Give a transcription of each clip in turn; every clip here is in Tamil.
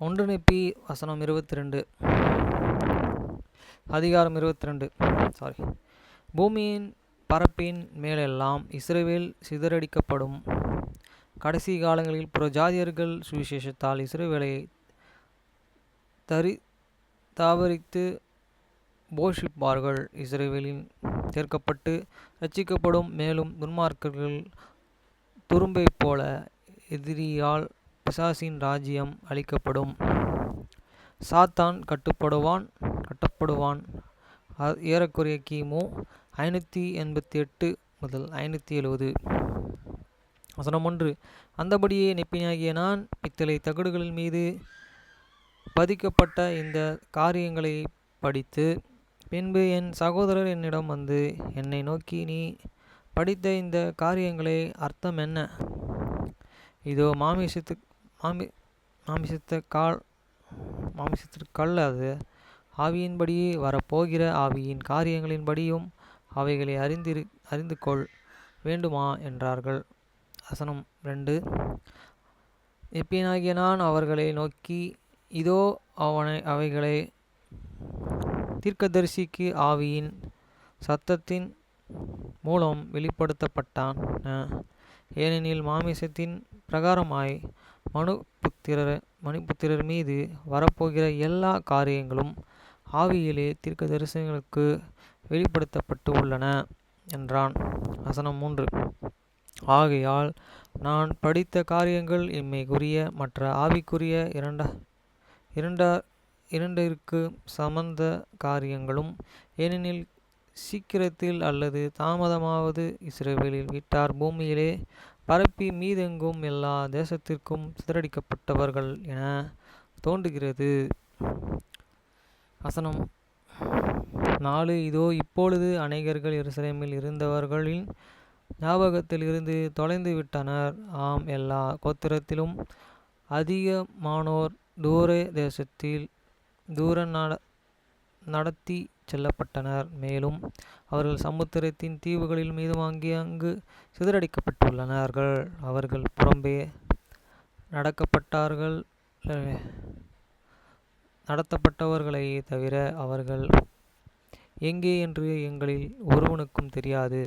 ஒன்று நெப்பி வசனம் 22 அதிகாரம் 22 பூமியின் பரப்பின் மேலெல்லாம் இஸ்ரவேல் சிதறடிக்கப்படும். கடைசி காலங்களில் புறஜாதியர்கள் சுவிசேஷத்தால் இஸ்ரவேலை தாபரித்து போஷிப்பார்கள். இஸ்ரவேலின் சேர்க்கப்பட்டு ரட்சிக்கப்படும். மேலும் துன்மார்க்கர்கள் துரும்பைப் போல எதிரியால் பிசாசின் ராஜ்யம் அளிக்கப்படும். சாத்தான் கட்டப்படுவான். ஏறக்குறைய கிமு 588 முதல் 570. வசனம் 1. அந்தபடியே நெப்பியாகிய நான் பித்தளை தகடுகளின் மீது பதிக்கப்பட்ட இந்த காரியங்களை படித்து, பின்பு என் சகோதரர் என்னிடம் வந்து என்னை நோக்கி, நீ படித்த இந்த காரியங்களை அர்த்தம் என்ன? இதோ மாமிசத்திற்கல்ல, அது ஆவியின்படியே வரப்போகிற ஆவியின் காரியங்களின்படியும் அவைகளை அறிந்து கொள் வேண்டுமா என்றார்கள். வசனம் 2. நெப்பியனாகிய நான் அவர்களை நோக்கி, இதோ அவைகளை தீர்க்கதரிசிக்கு ஆவியின் சத்தத்தின் மூலம் வெளிப்படுத்தப்பட்டான். ஏனெனில் மாமிசத்தின் பிரகாரமாய் மனுபுத்திரர் மீது வரப்போகிற எல்லா காரியங்களும் ஆவியிலே தீர்க்க தரிசனங்களுக்கு வெளிப்படுத்தப்பட்டு உள்ளன என்றான். வசனம் 3. ஆகையால் நான் படித்த காரியங்கள் இம்மைக்குரிய மற்ற ஆவிக்குரிய இரண்டிற்கு சம்பந்த காரியங்களும். ஏனெனில் சீக்கிரத்தில் அல்லது தாமதமாவது இஸ்ரவேலில் வீட்டார் பூமியிலே பரப்பி மீதெங்கும் எல்லா தேசத்திற்கும் சிதறடிக்கப்பட்டவர்கள் என தோன்றுகிறது. வசனம் 4. இதோ இப்பொழுது அநேகர்கள் எருசலேமில் இருந்தவர்களின் ஞாபகத்தில் இருந்து தொலைந்து விட்டனர். ஆம், எல்லா கோத்திரத்திலும் அதிகமானோர் தூர தேசத்தில் நடத்தி செல்லப்பட்டனர். மேலும் அவர்கள் சமுத்திரத்தின் தீவுகளில் மீதும் அங்கு சிதறடிக்கப்பட்டுள்ளனர்கள். அவர்கள் புறம்பே நடத்தப்பட்டவர்களை தவிர அவர்கள் எங்கே என்று எங்களில் ஒருவனுக்கும் தெரியாது.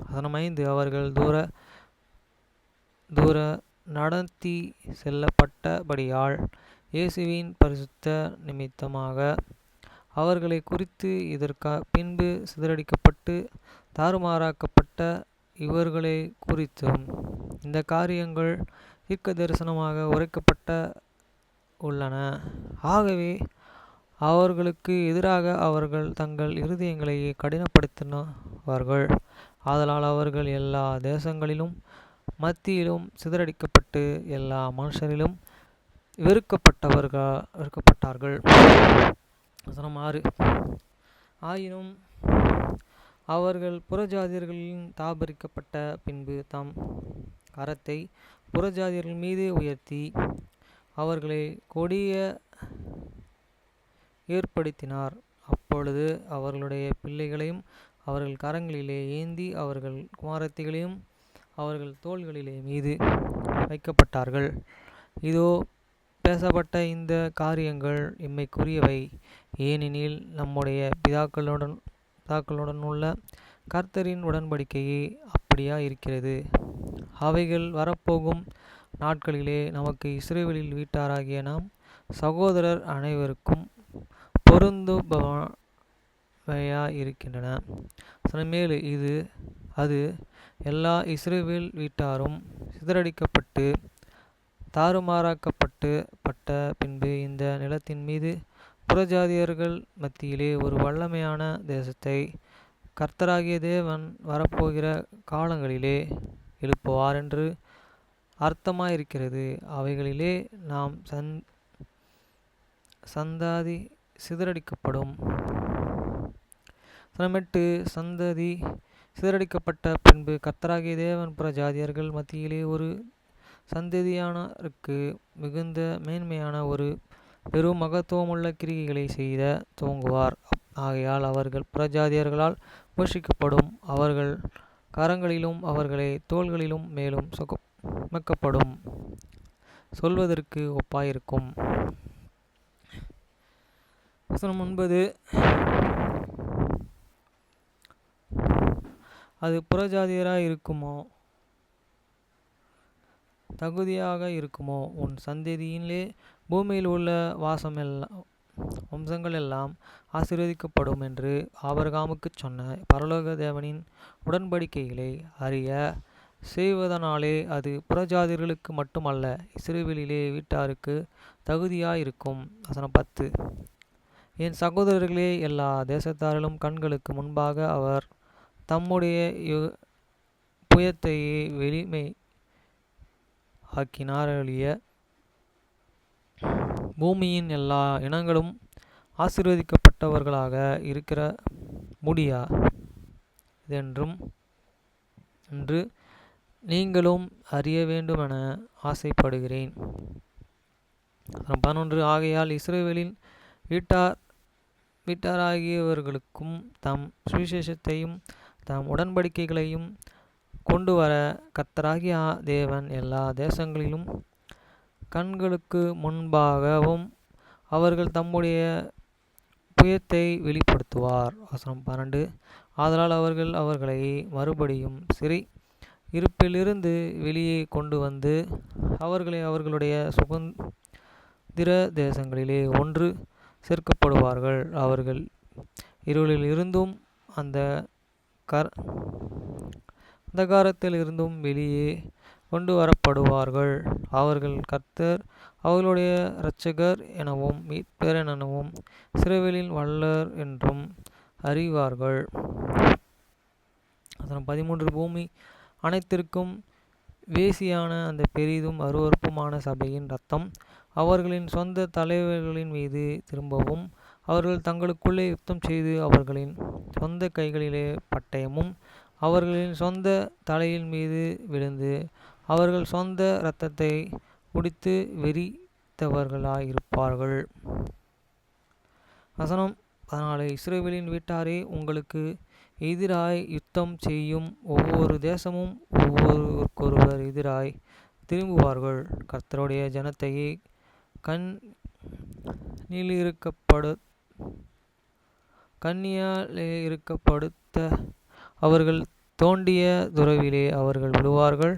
வசனம் 5. அவர்கள் தூர நடத்தி செல்லப்பட்டபடியால் இயேசுவின் பரிசுத்த நிமித்தமாக அவர்களை குறித்து இதற்கு பின்பு சிதறடிக்கப்பட்டு தாறுமாறாக்கப்பட்ட இவர்களை குறித்தும் இந்த காரியங்கள் தீர்க்க தரிசனமாக உரைக்கப்பட்ட உள்ளன. ஆகவே அவர்களுக்கு எதிராக அவர்கள் தங்கள் இருதயங்களை கடினப்படுத்தினார்கள். ஆதலால் அவர்கள் எல்லா தேசங்களிலும் மத்தியிலும் சிதறடிக்கப்பட்டு எல்லா மனுஷரிலும் வெறுக்கப்பட்டார்கள். வசனம் 6. ஆயினும் அவர்கள் புறஜாதியர்களின் தாபரிக்கப்பட்ட பின்பு தம் கரத்தை புறஜாதியர்கள் மீது உயர்த்தி அவர்களை கொடிய ஏற்படுத்தினார். அப்பொழுது அவர்களுடைய பிள்ளைகளையும் அவர்கள் கரங்களிலே ஏந்தி அவர்கள் குமாரத்திகளையும் அவர்கள் தோள்களிலே மீது வைக்கப்பட்டார்கள். இதோ பேசப்பட்ட இந்த காரியங்கள் இம்மைக்குரியவை. ஏனெனில் நம்முடைய பிதாக்களுடன் உள்ள கர்த்தரின் உடன்படிக்கையே அப்படியா இருக்கிறது. அவைகள் வரப்போகும் நாட்களிலே நமக்கு இஸ்ரவேலில் வீட்டாராகிய நாம் சகோதரர் அனைவருக்கும் பொருந்துபவையாயிருக்கின்றன. மேலும் அது எல்லா இஸ்ரவேல் வீட்டாரும் சிதறடிக்கப்பட்டு தாறுமாறாக்கப்பட்ட பின்பு இந்த நிலத்தின் மீது புறஜாதியர்கள் மத்தியிலே ஒரு வல்லமையான தேசத்தை கர்த்தராகிய தேவன் வரப்போகிற காலங்களிலே எழுப்புவார் என்று அர்த்தமாயிருக்கிறது. அவைகளிலே நாம் சந்தாதி சிதறடிக்கப்படும். 8. சந்ததி சிதறடிக்கப்பட்ட பின்பு கர்த்தராகிய தேவன் புறஜாதியர்கள் மத்தியிலே ஒரு சந்ததியானருக்கு மிகுந்த மேன்மையான ஒரு பெரும் மகத்துவமுள்ள கிரியைகளை செய்த துவங்குவார். ஆகையால் அவர்கள் புறஜாதியர்களால் போஷிக்கப்படும். அவர்கள் கரங்களிலும் அவர்களை தோள்களிலும் மேலும் சுமக்கப்படும். சொல்வதற்கு ஒப்பாயிருக்கும். வசனம் 9. அது புறஜாதியராய் இருக்குமோ, தகுதியாக இருக்குமோ, உன் சந்ததியிலே பூமியில் உள்ள வம்சங்கள் எல்லாம் ஆசீர்வதிக்கப்படும் என்று ஆபிரகாமுக்குச் சொன்ன பரலோக தேவனின் உடன்படிக்கைகளை அறிய செய்வதனாலே அது புறஜாதியர்களுக்கு மட்டுமல்ல, இஸ்ரவேலிலே வீட்டாருக்கு தகுதியாயிருக்கும். வசனம் 10. என் சகோதரர்களே, எல்லா தேசத்தாரிலும் கண்களுக்கு முன்பாக அவர் தம்முடைய புயத்தையே வெளிமை ஆக்கினாரொழிய பூமியின் எல்லா இனங்களும் ஆசீர்வதிக்கப்பட்டவர்களாக இருக்கிற முடியா என்று நீங்களும் அறிய வேண்டுமென ஆசைப்படுகிறேன். 11. ஆகையால் இஸ்ரவேலின் வீட்டாராகியவர்களுக்கும் தம் சுவிசேஷத்தையும் தம் உடன்படிக்கைகளையும் கொண்டு வர கர்த்தராகிய தேவன் எல்லா தேசங்களிலும் கண்களுக்கு முன்பாகவும் அவர்கள் தம்முடைய புயத்தை வெளிப்படுத்துவார். வசனம் 12. ஆதலால் அவர்கள் அவர்களை மறுபடியும் சிறை இருப்பிலிருந்து வெளியே கொண்டு வந்து அவர்களை அவர்களுடைய சுதந்திர தேசங்களிலே ஒன்று சேர்க்கப்படுவார்கள். அவர்கள் இருளில் இருந்தும் அந்தகாரத்தில் இருந்தும் வெளியே கொண்டு வரப்படுவார்கள். அவர்கள் கர்த்தர் அவர்களுடைய இரட்சகர் எனவும் மீட்பர் எனவும் இஸ்ரவேலின் வல்லவர் என்றும் அறிவார்கள். 13. பூமி அனைத்திற்கும் வேசியான அந்த பெரிதும் அருவருப்புமான சபையின் இரத்தம் அவர்களின் சொந்த தலைவர்களின் மீது திரும்பவும் அவர்கள் தங்களுக்குள்ளே யுத்தம் செய்து அவர்களின் சொந்த கைகளிலே பட்டயமும் அவர்களின் சொந்த தலையின் மீது விழுந்து அவர்கள் சொந்த இரத்தத்தை குடித்து வெறித்தவர்களாயிருப்பார்கள். வசனம் 14. இஸ்ரவேலின் வீட்டாரே, உங்களுக்கு எதிராய் யுத்தம் செய்யும் ஒவ்வொரு தேசமும் ஒருவருக்கொருவர் எதிராய் திரும்புவார்கள். கர்த்தருடைய ஜனத்தையே கண்ணியாலிருக்கப்படுத்த அவர்கள் தோண்டிய துறவிலே அவர்கள் விழுவார்கள்.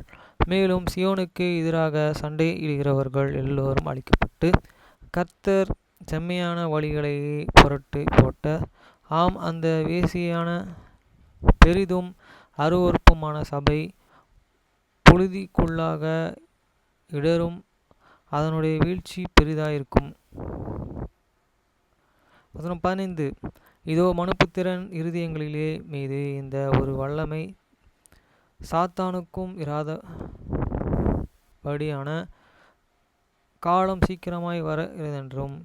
மேலும் சியோனுக்கு எதிராக சண்டையிடுகிறவர்கள் எல்லோரும் அழிக்கப்பட்டு கர்த்தர் செம்மையான வழிகளையே புரட்டி போட்ட அந்த வேசியான பெரிதும் அருவருப்புமான சபை புழுதிக்குள்ளாக இடரும். அதனுடைய வீழ்ச்சி பெரிதாயிருக்கும். வசனம் 15. இதோ மனுபுத்திரன் இருதயங்களிலே மீது இந்த ஒரு வல்லமை சாத்தானுக்கும் இராதபடியான காலம் சீக்கிரமாய் வருகிறதென்றும்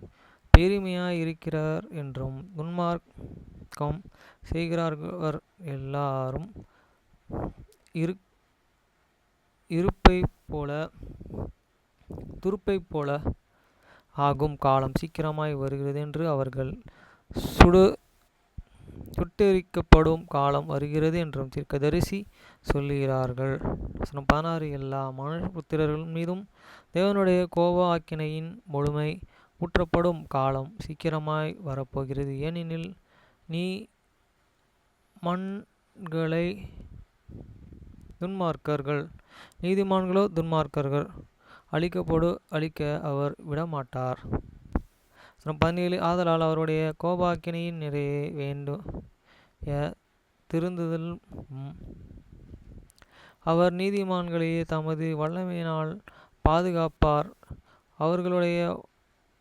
பெருமையாய் இருக்கிறார் என்றும் துன்மார்க்கம் செய்கிறவர் எல்லாரும் துருப்பைப் போல ஆகும் காலம் சீக்கிரமாய் வருகிறது என்று அவர்கள் சுட்டெரிக்கப்படும் காலம் வருகிறது என்றும் தீர்க்கதரிசி சொல்லுகிறார்கள். 16. எல்லா மனுபுத்திரர்கள் மீதும் தேவனுடைய கோப ஆக்கினையின் முழுமை ஊற்றப்படும் காலம் சீக்கிரமாய் வரப்போகிறது. ஏனெனில் நீதிமான்களோ துன்மார்க்கர்கள் அழிக்க அவர் விடமாட்டார். 17. ஆதலால் அவருடைய கோபாக்கினையின் நிறைய வேண்டிய திருந்துதலும் அவர் நீதிமான்களையே தமது வல்லமையினால் பாதுகாப்பார். அவர்களுடைய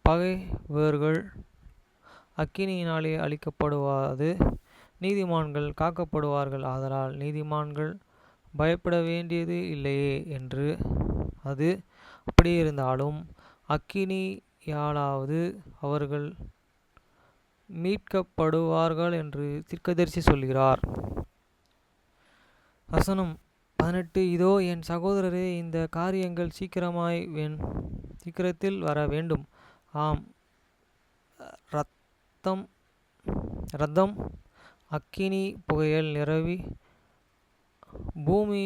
பகைவர்கள் அக்கினியினாலே அழிக்கப்படுவது நீதிமான்கள் காக்கப்படுவார்கள். ஆதலால் நீதிமான்கள் பயப்பட வேண்டியது இல்லையே என்று அது அப்படியிருந்தாலும் அக்கினியாலாவது அவர்கள் மீட்கப்படுவார்கள் என்று தீர்க்கதரிசி சொல்கிறார். வசனம் 18. இதோ என் சகோதரரே, இந்த காரியங்கள் சீக்கிரத்தில் வர வேண்டும். ஆம், இரத்தம் அக்கினி புகையல் நிறவி பூமி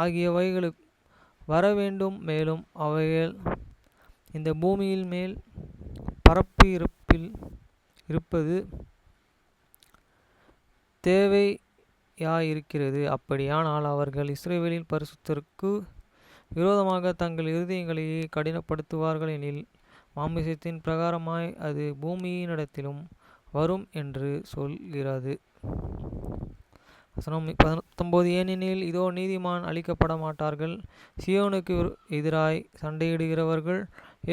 ஆகியவைகள் வரவேண்டும். மேலும் அவைகள் இந்த பூமியில் மேல் பரப்பு இருப்பது தேவையாயிருக்கிறது. அப்படியானால் அவர்கள் இஸ்ரவேலின் பரிசுத்தருக்கு விரோதமாக தங்கள் இருதயங்களையே கடினப்படுத்துவார்கள் எனில் மாமிசத்தின் பிரகாரமாய் அது பூமியினிடத்திலும் வரும் என்று சொல்கிறது. வசனம் 19. ஏனெனில் இதோ நீதிமான் அழிக்கப்பட மாட்டார்கள், சீயோனுக்கு எதிராய் சண்டையிடுகிறவர்கள்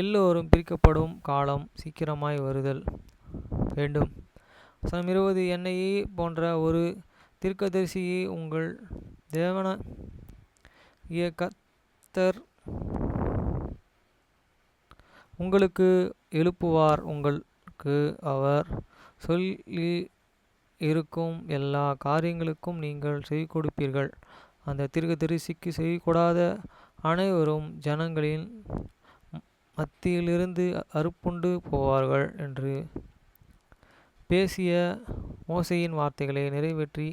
எல்லோரும் பிரிக்கப்படும் காலம் சீக்கிரமாய் வருதல் வேண்டும். வசனம் 20. என்னையே போன்ற ஒரு தீர்க்கதரிசியை உங்கள் தேவனாகிய கர்த்தர் உங்களுக்கு எழுப்புவார். உங்களுக்கு அவர் சொல்லி இருக்கும் எல்லா காரியங்களுக்கும் நீங்கள் செவி கொடுப்பீர்கள். அந்த தீர்க்கதரிசிக்கு செவி கொடாத அனைவரும் ஜனங்களின் மத்தியிலிருந்து அறுப்புண்டு போவார்கள் என்று பேசிய மோசேயின் வார்த்தைகளை நிறைவேற்றி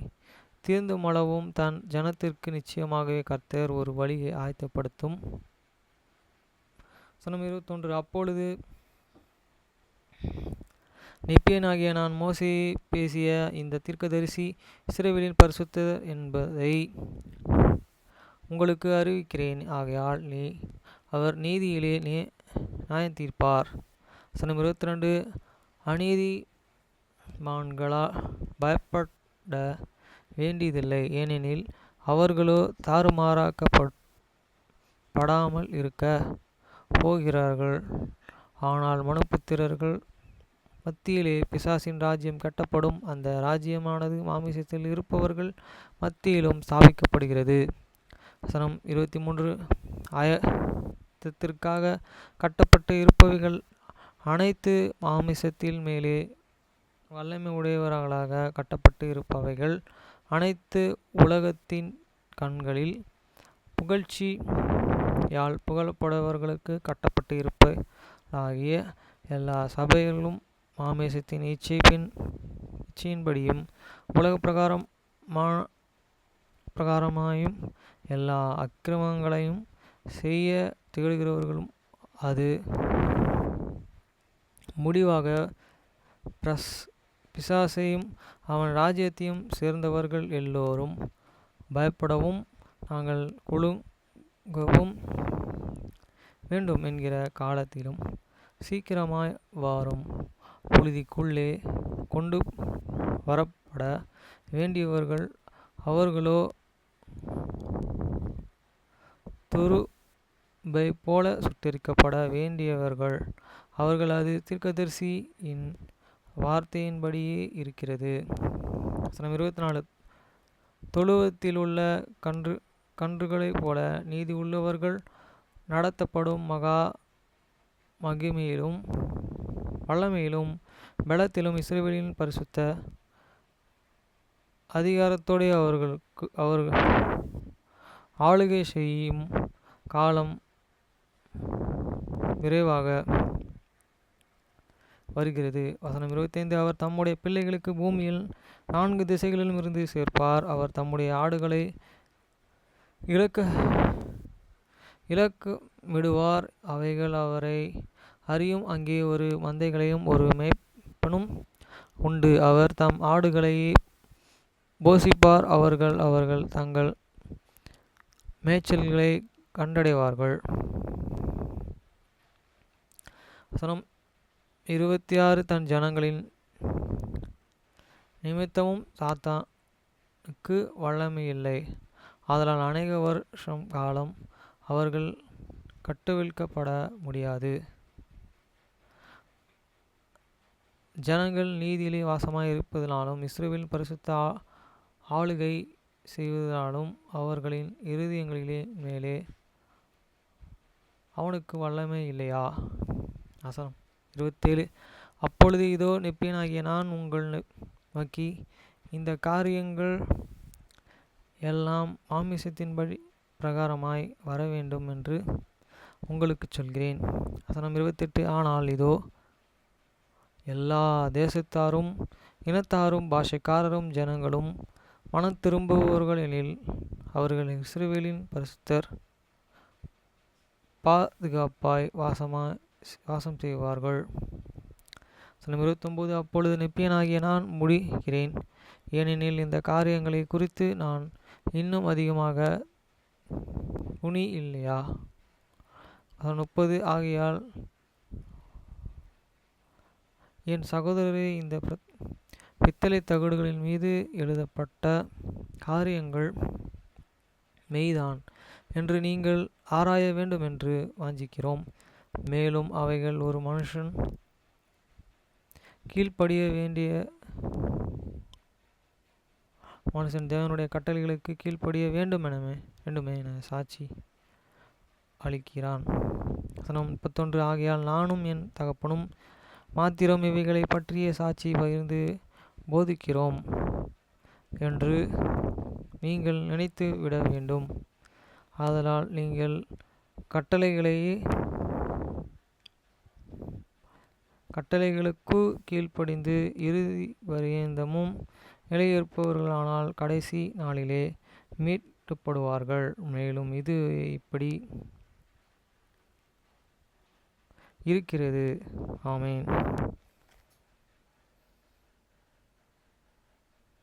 தீர்ந்துமளவும் தன் ஜனத்திற்கு நிச்சயமாகவே கர்த்தர் ஒரு வழியை ஆயத்தப்படுத்தும். வசனம் 21. அப்பொழுது நெப்பியனாகிய நான் மோசே பேசிய இந்த தீர்க்கதரிசி இஸ்ரவேலின் பரிசுத்தர் என்பதை உங்களுக்கு அறிவிக்கிறேன். ஆகையால் அவர் நீதியிலே நியாயம் தீர்ப்பார். வசனம் 22. அநீதிமான்களால் பயப்பட வேண்டியதில்லை, ஏனெனில் அவர்களோ தாறுமாறாக்கப்படாமல் இருக்க போகிறார்கள். ஆனால் மனுபுத்திரர்கள் மத்தியிலே பிசாசின் ராஜ்யம் கட்டப்படும். அந்த ராஜ்யமானது மாமிசத்தில் இருப்பவர்கள் மத்தியிலும் ஸ்தாபிக்கப்படுகிறது. வசனம் 23. ஆயத்தத்திற்காக கட்டப்பட்டு இருப்பவைகள் அனைத்து மாமிசத்தில் மேலே வல்லமை உடையவர்களாக கட்டப்பட்டு இருப்பவைகள் அனைத்து உலகத்தின் கண்களில் புகழ்ச்சியால் புகழப்படுபவர்களுக்கு கட்டப்பட்டு இருப்பதாகிய எல்லா சபைகளும் மாமிசத்தின் இச்சையின்படியும் உலக பிரகாரமாயும் எல்லா அக்கிரமங்களையும் செய்ய திகழ்கிறவர்களும் அது முடிவாக பிசாசையும் அவன் ராஜ்யத்தையும் சேர்ந்தவர்கள் எல்லோரும் பயப்படவும் நாங்கள் குலுங்கவும் வேண்டும் என்கிற காலத்திலும் சீக்கிரமாய் வாரும் புழுதிக்குள்ளே கொண்டு வரப்பட வேண்டியவர்கள். அவர்களோ துரும்பை போல சுட்டெரிக்கப்பட வேண்டியவர்கள். அவர்களது தீர்க்கதரிசியின் வார்த்தையின்படியே இருக்கிறது. வசனம் 24. தொழுவத்தில் உள்ள கன்றுகளைப் போல நீதி உள்ளவர்கள் நடத்தப்படும். மகா மகிமையிலும் வல்லமையிலும் பலத்திலும் இஸ்ரவேலின் பரிசுத்த அதிகாரத்தோடு அவர்கள் ஆளுகை செய்யும் காலம் விரைவாக வருகிறது. வசனம் 25. அவர் தம்முடைய பிள்ளைகளுக்கு பூமியில் 4 திசைகளிலும் இருந்து சேர்ப்பார். அவர் தம்முடைய ஆடுகளை இலக்கமிடுவார். அவைகள் அவரை அறியும். அங்கே ஒரு மந்தைகளையும் ஒரு மேய்ப்பனும் உண்டு. அவர் தம் ஆடுகளை போஷிப்பார். அவர்கள் தங்கள் மேய்ச்சல்களை கண்டடைவார்கள். வசனம் 26. தன் ஜனங்களின் நிமித்தமும் சாத்தானுக்கு வல்லமையில்லை. ஆதலால் அநேக வருஷம் காலம் அவர்கள் கட்டுவிழ்க்கப்பட முடியாது. ஜனங்கள் நீதியிலே வாசமாய் இருப்பதினாலும் இஸ்ரவேலின் பரிசுத்த ஆளுகை செய்வதனாலும் அவர்களின் இருதயங்களிலே மேலே அவனுக்கு வல்லமை இல்லையா? வசனம் 27. அப்பொழுது இதோ நெப்பியனாகிய நான் உங்கள் நோக்கி இந்த காரியங்கள் எல்லாம் மாமிசத்தின்படி பிரகாரமாய் வரவேண்டும் என்று உங்களுக்கு சொல்கிறேன். வசனம் 28. ஆனால் இதோ எல்லா தேசத்தாரும் இனத்தாரும் பாஷைக்காரரும் ஜனங்களும் மனம் திரும்புபவர்கள் எனில் அவர்கள் இஸ்ரவேலின் பரிசுத்தர் பாதுகாப்பாய் வாசம் செய்வார்கள். வசனம் 29. அப்பொழுது நெப்பியனாகிய நான் முடிகிறேன், ஏனெனில் இந்த காரியங்களை குறித்து நான் இன்னும் அதிகமாக துணி இல்லையா? 30. ஆகையால் என் சகோதரரே, இந்த பித்தளை தகடுகளின் மீது எழுதப்பட்ட காரியங்கள் மெய்தான் என்று நீங்கள் ஆராய வேண்டுமென்று வாஞ்சிக்கிறோம். மேலும் அவைகள் ஒரு மனுஷன் தேவனுடைய கட்டளைகளுக்கு கீழ்ப்படிய வேண்டுமே என சாட்சி அளிக்கிறான். 31. ஆகையால் நானும் என் தகப்பனும் மாத்திரம் இவைகளை பற்றிய சாட்சி பகிர்ந்து போதிக்கிறோம் என்று நீங்கள் நினைத்து விட வேண்டும். ஆதலால் நீங்கள் கட்டளைகளுக்கு கீழ்ப்படிந்து இறுதி பரியந்தமும் நிலையிருப்பவர்களானால் கடைசி நாளிலே மீட்கப்படுவார்கள். மேலும் இது இப்படி இருக்கிறது. ஆமென்.